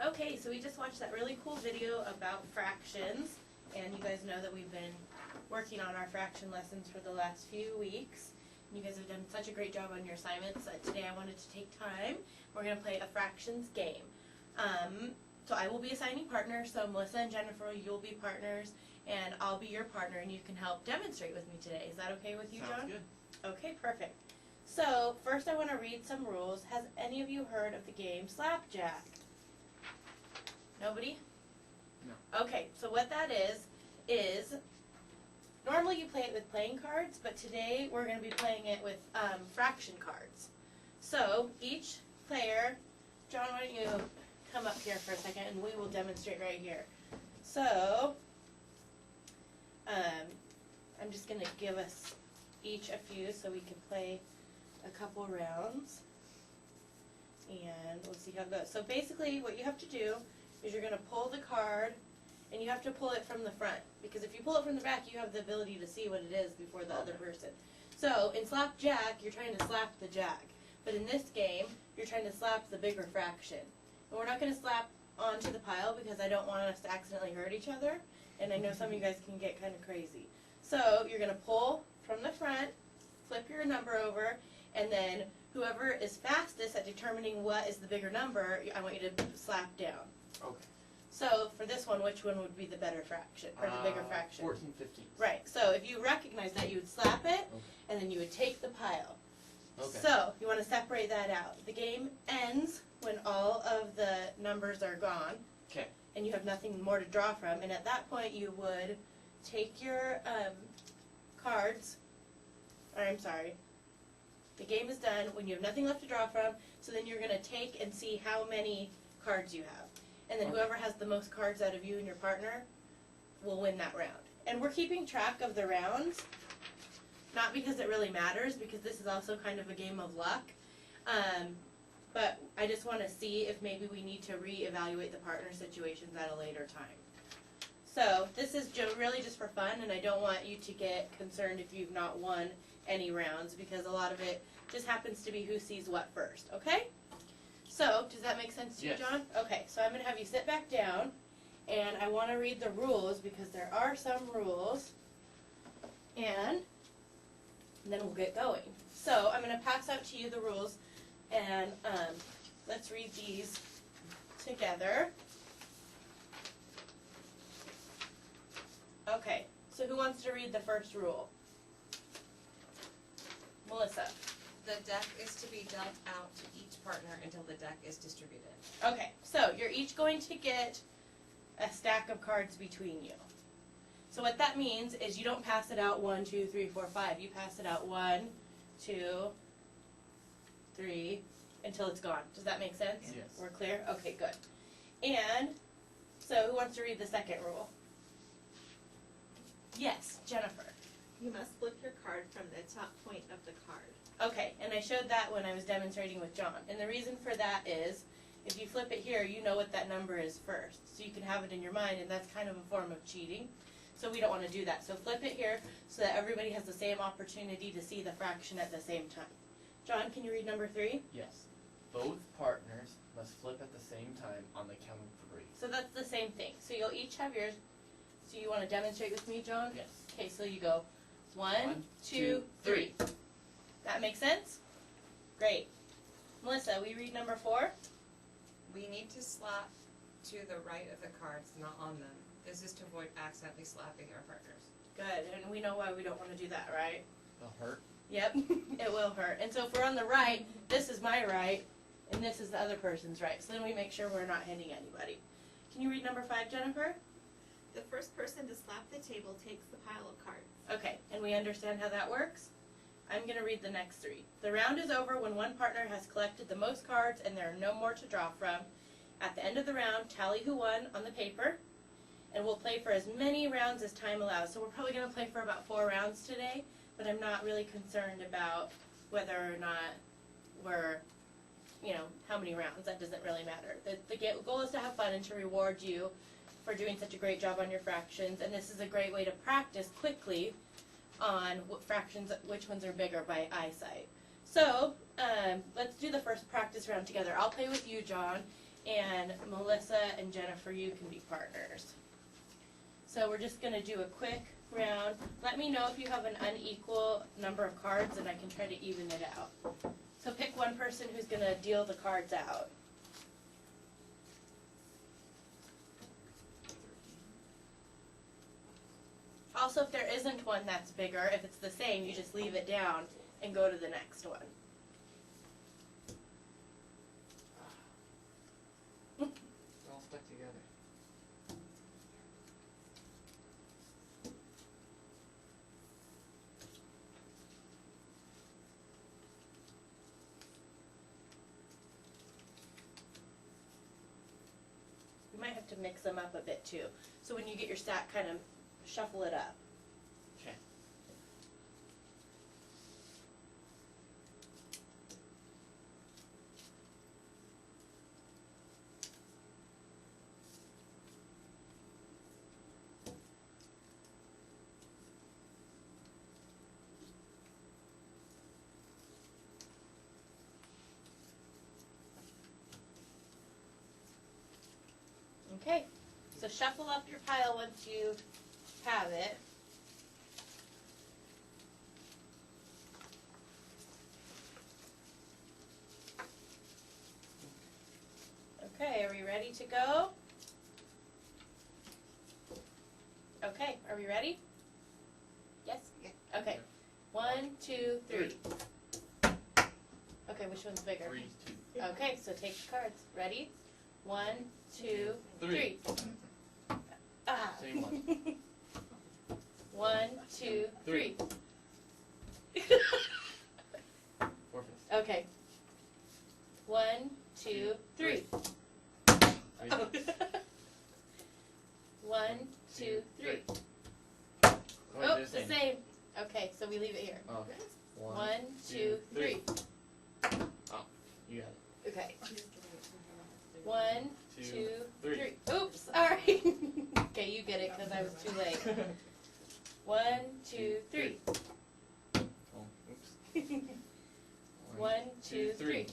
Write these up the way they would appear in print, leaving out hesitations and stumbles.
Okay, so we just watched that really cool video about fractions, and you guys know that we've been working on our fraction lessons for the last few weeks. You guys have done such a great job on your assignments that today I wanted to take time. We're going to play a fractions game. So I will be assigning partners, so Melissa and Jennifer, you'll be partners, and I'll be your partner, and you can help demonstrate with me today. Is that okay with you, John? Sounds good. Okay, perfect. So first I want to read some rules. Has any of you heard of the game Slapjack? Nobody? No. Okay, so what that is normally you play it with playing cards, but today we're going to be playing it with fraction cards. So each player, John, why don't you come up here for a second and we will demonstrate right here. So I'm just going to give us each a few so we can play a couple rounds, and we'll see how it goes. So basically what you have to do is you're going to pull the card, and you have to pull it from the front, because if you pull it from the back, you have the ability to see what it is before the other person. So in Slapjack, you're trying to slap the jack, but in this game, you're trying to slap the bigger fraction. And we're not going to slap onto the pile because I don't want us to accidentally hurt each other, and I know some of you guys can get kind of crazy. So you're going to pull from the front, flip your number over, and then whoever is fastest at determining what is the bigger number, I want you to slap down. Okay. So for this one, which one would be the better fraction, or the bigger fraction? 14 15. Right. So if you recognize that, you would slap it, and then you would take the pile. Okay. So you want to separate that out. The game ends when all of the numbers are gone. Okay. And you have nothing more to draw from. And at that point, you would take your cards. Or I'm sorry. The game is done when you have nothing left to draw from. So then you're going to take and see how many cards you have. And then whoever has the most cards out of you and your partner will win that round. And we're keeping track of the rounds, not because it really matters, because this is also kind of a game of luck. But I just want to see if maybe we need to reevaluate the partner situations at a later time. So this is really just for fun, and I don't want you to get concerned if you've not won any rounds, because a lot of it just happens to be who sees what first, okay? So, does that make sense to you, John? Okay, so I'm going to have you sit back down, and I want to read the rules, because there are some rules, and then we'll get going. So, I'm going to pass out to you the rules, and let's read these together. Okay, so who wants to read the first rule? Melissa. The deck is to be dealt out to each partner until the deck is distributed. Okay, so you're each going to get a stack of cards between you. So what that means is you don't pass it out 1, 2, 3, 4, 5. You pass it out 1, 2, 3, until it's gone. Does that make sense? Yes. We're clear? Okay, good. And so who wants to read the second rule? Yes, Jennifer. You must flip your card from the top point of the card. Okay, and I showed that when I was demonstrating with John. And the reason for that is, if you flip it here, you know what that number is first. So you can have it in your mind, and that's kind of a form of cheating. So we don't want to do that. So flip it here so that everybody has the same opportunity to see the fraction at the same time. John, can you read number 3? Yes. Both partners must flip at the same time on the count of 3. So that's the same thing. So you'll each have yours. So you want to demonstrate with me, John? Yes. Okay, so you go 1, 2, 3. That makes sense? Great. Melissa, we read number 4? We need to slap to the right of the cards, not on them. This is to avoid accidentally slapping our partners. Good, and we know why we don't want to do that, right? It'll hurt. Yep, it will hurt. And so if we're on the right, this is my right, and this is the other person's right. So then we make sure we're not hitting anybody. Can you read number 5, Jennifer? The first person to slap the table takes the pile of cards. Okay, and we understand how that works? I'm going to read the next 3. The round is over when one partner has collected the most cards and there are no more to draw from. At the end of the round, tally who won on the paper, and we'll play for as many rounds as time allows. So we're probably going to play for about 4 rounds today, but I'm not really concerned about whether or not we're, how many rounds. That doesn't really matter. The goal is to have fun and to reward you for doing such a great job on your fractions, and this is a great way to practice quickly on what fractions, which ones are bigger by eyesight. So let's do the first practice round together. I'll play with you, John, and Melissa and Jennifer, you can be partners. So we're just going to do a quick round. Let me know if you have an unequal number of cards and I can try to even it out. So pick one person who's going to deal the cards out. Also, if there isn't one that's bigger, if it's the same, you just leave it down and go to the next one. They're all stuck together. You might have to mix them up a bit too. So when you get your stack, kind of shuffle it up. Okay. Okay, so shuffle up your pile once you have it. Okay, are we ready to go? Okay, are we ready? Yes? Yeah. Okay. 1, 2, 3. Okay, which one's bigger? 3, 2. Okay, so take the cards. Ready? 1, 2, 3. Ah. Same one. 1, 2, 3. Four fifths. Okay. 1, 2, 3. 1, 2, 3. Oh, they're the same. Okay, so we leave it here. Oh, okay. 1, 2, 3. Oh, you got it. Okay. 1, 2, 3. 3. Oops, sorry. Okay, you get it because I was too late. 1, 2, 3. Oh, oops. 1, 2, 3.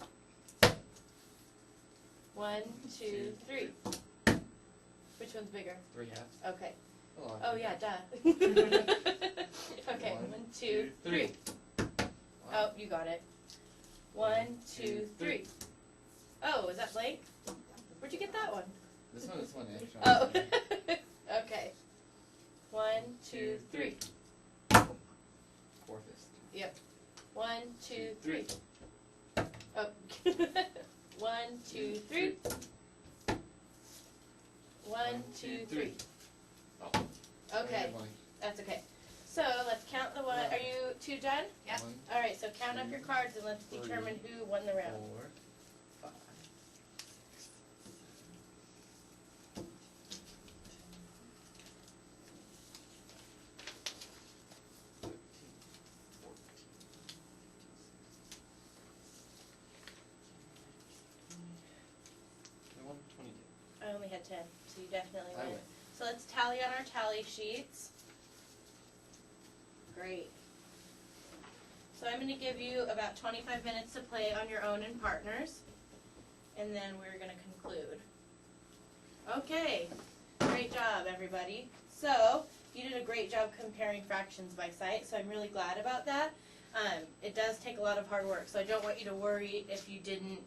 1, 2, 3. Which one's bigger? 3 halves. Okay. Hold on. Oh yeah, duh. Okay, 1, 2, 3. Oh, you got it. 1, 2, 3. Oh, is that blank? Where'd you get that one? This one extra. Oh. Okay. 1, 2, 3. Four fifths. Yep. 1, 2, 3. Oh. 1, 2, 3. 1, 2, 3. Oh. Okay, that's okay. So let's count the one. Are you 2 done? Yep. 1, All right. So count up your cards and let's 3, determine who won the 4, round. 5, 6, 22. I only had 10, so you definitely I win. win. So let's tally on our tally sheets. Great. So I'm going to give you about 25 minutes to play on your own and partners, and then we're going to conclude. Okay, great job, everybody. So you did a great job comparing fractions by sight, so I'm really glad about that. It does take a lot of hard work, so I don't want you to worry if you didn't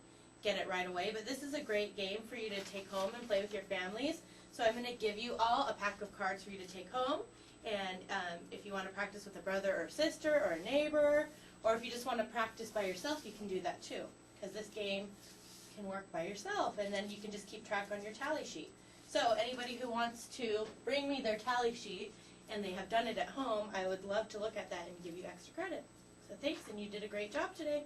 get it right away, but this is a great game for you to take home and play with your families. So I'm going to give you all a pack of cards for you to take home, and if you want to practice with a brother or sister or a neighbor, or if you just want to practice by yourself, you can do that too, because this game can work by yourself, and then you can just keep track on your tally sheet. So anybody who wants to bring me their tally sheet and they have done it at home, I would love to look at that and give you extra credit. So thanks, and you did a great job today.